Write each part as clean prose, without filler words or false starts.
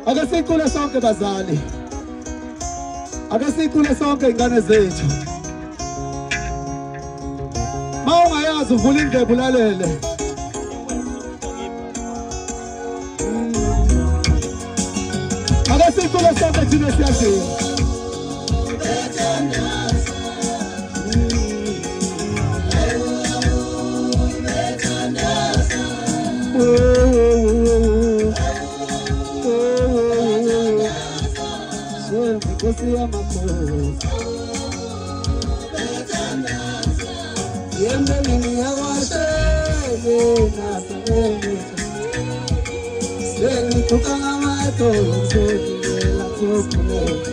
Ake sicule sonke bazali. Ake sicule sonke ingane zethu. Maungayazi uvula indlebe ulalele. Ake sicule sonke thina siyadinga. Nkosi yamakhosi yembelini yakwashele nasanele sengithuka ngamadolo ngizodlulela ngizokhulela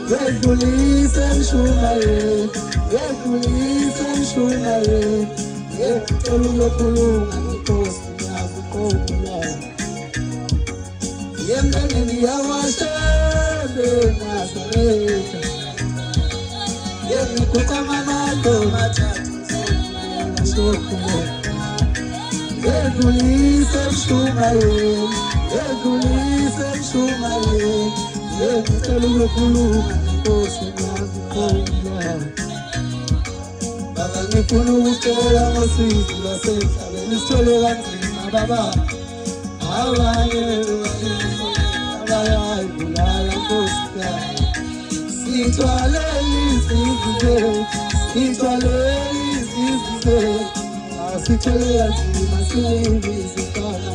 wedlulise mshumaye wedlulise mshumaye ngicela uyokhuluma nenkosi yakuqoqula yembelini yakwashele nasanele yengithuka ngamadolo mathathu ngizokhulela wedlulise mshumaye wedlulise mshumaye ngicela uyokhuluma nenkosi yakuqoqula baba ngifuna ukucela ngosizi lwasemhlabeni sithole kanzima baba abanye abayayibulala nkosi yami sithwalele izizwe sithwalele izizwe asithole kanzima silindise ikhaya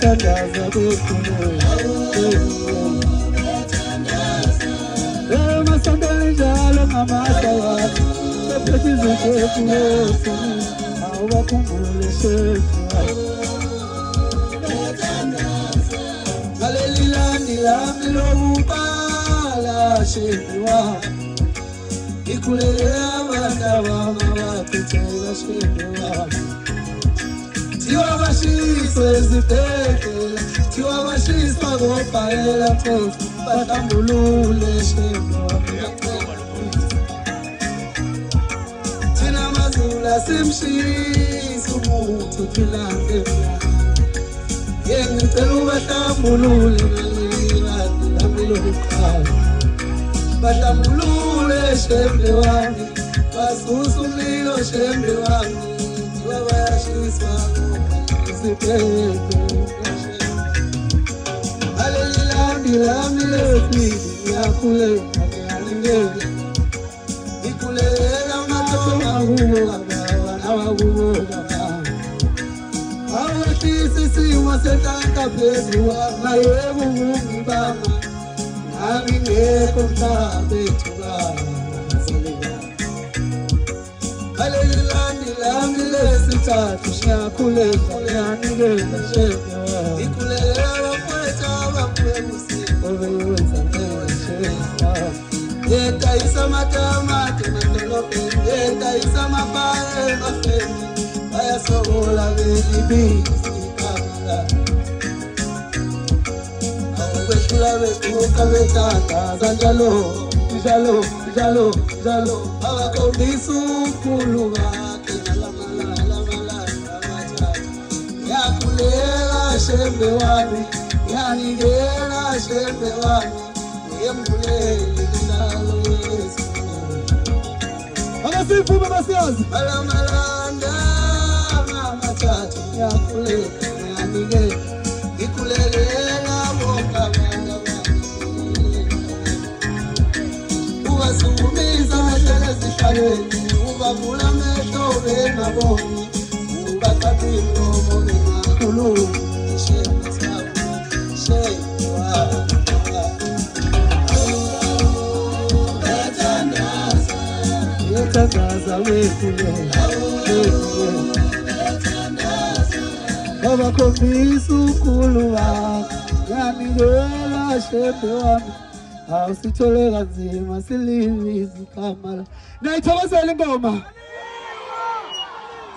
Tandaza bekhulu Masandali njalo ngamasawa Bephethi izinto awubakhumbule shefu Ngaleli landi lami lokuqala shefu wami Ikhulele abantu abangabaphathela shefu wami Tiwa bashiswe ezibhedlela Tiwa bashiswa kobhayela phofu Bahlambulule shefu Thina mazula simshisa umuntu thilange Ngicela ubahlambulule ngalilandi lami lokuqala Bahlambulule shefu wami Basusa umlilo shefu wami Tiwa bashiswa Alelilandi lefidi yakule ngiyalingele ikulela matoma kubo baba kubo baba awethisi simo setanka phezu wami yebo ngibamba nami ngekho mhlabethu baba Alelilandi lami lesithathu siyakhuleka ngiyanikela shefu ikulela bafowethu abamphusiko beyenza shefu yetayisa matamati madolobheni yetayisa mabaye emafeni bayasokola belibisi ikamala awukwehlula bequka betandaza njalo Jalo, abakhombisa ukhulu bakhe ngalamalanga amathathu yakhuleka shembe wami yanikela shembe wami yembulele indalo yesikole akasivume basiyazi alamalanga amathathu yakhuleka yanikela ikhulelela bonke Ubasukumiza mashele zihlalweni Ubavula mehlo bengaboni Ubathatha imlomo bengakhulumi Shefu sabu, shefu Betandaza wekulela Abakhombisa ukhulu bakhe yanikela shefu wami Awusithole kanzima silivisa ikamala Nayithokozela ingoma